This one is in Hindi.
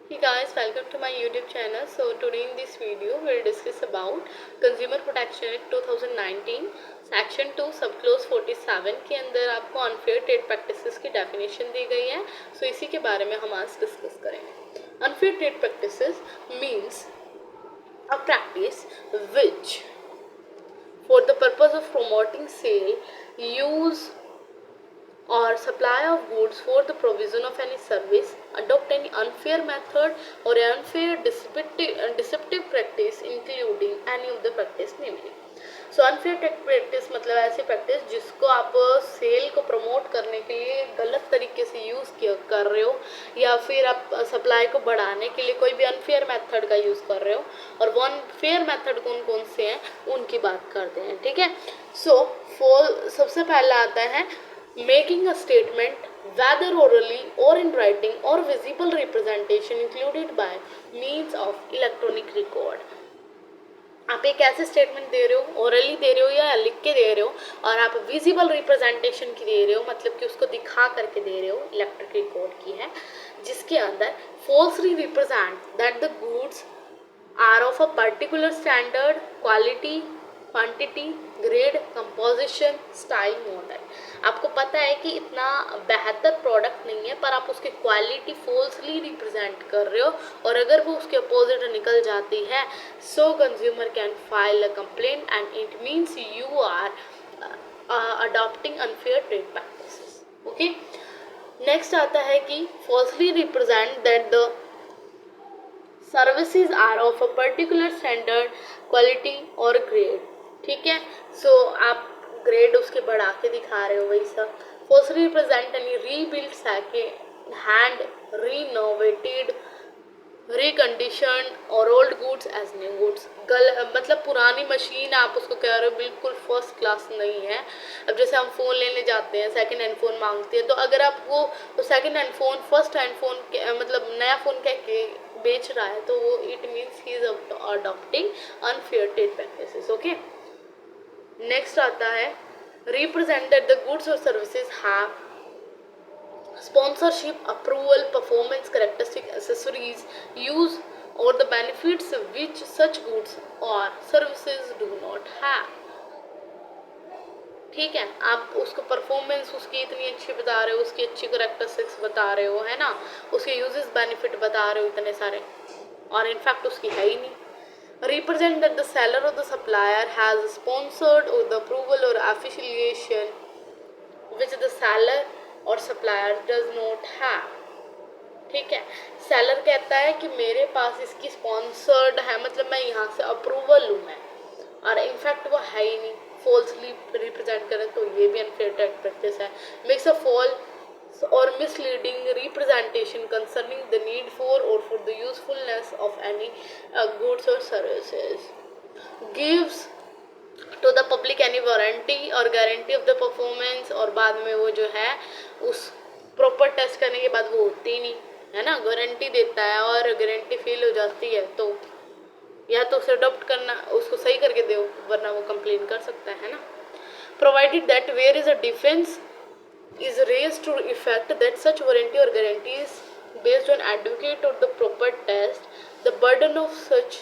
Hey guys, welcome to my YouTube channel. So today in this video we'll discuss about Consumer Protection Act 2019 section 2 सब क्लोज 47 के अंदर आपको अनफेयर ट्रेड प्रैक्टिसेस की डेफिनेशन दी गई है. सो इसी के बारे में हम आज डिस्कस करेंगे. Unfair trade practices means a practice which for the purpose of promoting sale, use or supply of goods for the provision of any service, adopt any unfair method or unfair deceptive practice including any of the practice namely. So unfair practice मतलब ऐसी प्रैक्टिस जिसको आप सेल को प्रमोट करने के लिए गलत तरीके से यूज़ कर रहे हो, या फिर आप सप्लाई को बढ़ाने के लिए कोई भी अनफेयर मेथड का यूज़ कर रहे हो. और वो अनफेयर मेथड कौन कौन से हैं उनकी बात करते हैं. ठीक है. सो सबसे पहला आता है making a statement whether orally or in writing or visible representation included by means of electronic record. आप एक ऐसे स्टेटमेंट दे रहे हो, ओरली दे रहे हो या लिख के दे रहे हो, और आप विजिबल रिप्रेजेंटेशन की दे रहे हो, मतलब कि उसको दिखा करके दे रहे हो, इलेक्ट्रिक रिकॉर्ड की है, जिसके अंदर falsely represent that the goods are of a particular standard, quality, quantity, grade, composition, style, model. आपको पता है कि इतना बेहतर प्रोडक्ट नहीं है, पर आप उसकी क्वालिटी फॉल्सली रिप्रेजेंट कर रहे हो, और अगर वो उसके अपोजिट निकल जाती है, so consumer can file a complaint and it means you are adopting unfair trade practices. Okay. Next आता है कि falsely represent that the services are of a particular standard, quality और ग्रेड. ठीक है. सो आप ग्रेड उसके बढ़ा के दिखा रहे हो, वही सब. Falsely represent any rebuild, second hand, renovated, recondition और old goods as new goods. मतलब पुरानी मशीन आप उसको कह रहे हो बिल्कुल फर्स्ट क्लास नहीं है. अब जैसे हम फ़ोन लेने जाते हैं, सेकंड हैंड फ़ोन मांगते हैं, तो अगर आप वो second hand phone first hand phone मतलब नया फ़ोन कह के बेच रहा है, तो वो it means he is adopting unfair trade practices. Okay. Next आता है रिप्रेजेंटेड द गुड्स और services have sponsorship, approval, performance characteristic, accessories, use or the benefits which such goods or services do not have. ठीक है. आप उसको परफॉर्मेंस उसकी इतनी अच्छी बता रहे हो, उसकी अच्छी करेक्टरिस्टिक्स बता रहे हो, है ना, उसके यूजेस बेनिफिट बता रहे हो इतने सारे, और इनफैक्ट उसकी है ही नहीं. रिप्रेजेंट दैट द सेलर और द सप्लायर हैज स्पॉन्सर्ड और द अप्रूवल और एफिलिएशन विच द सेलर और सप्लायर डज नॉट हैव. ठीक है. सेलर कहता है कि मेरे पास इसकी स्पॉन्सर्ड है, मतलब मैं यहाँ से अप्रूवल लूँ मैं, और इनफैक्ट वो है ही नहीं, फॉल्सली रिप्रेजेंट करें, तो ये भी अनफेयर ट्रेड प्रैक्टिस है. मेक्स अ फॉल्स और misleading representation concerning the need for और for the usefulness of any goods और services. Gives to the public any warranty और गारंटी ऑफ द परफॉर्मेंस, और बाद में वो जो है उस प्रॉपर टेस्ट करने के बाद वो होती ही नहीं है ना. गारंटी देता है और गारंटी फेल हो जाती है, तो या तो उसे अडॉप्ट करना, उसको सही करके दो, वरना वो कंप्लेन कर सकता है ना. Provided that where is a defence is raised to effect that such warranty or guarantee is based on advocate or the proper test, the burden of such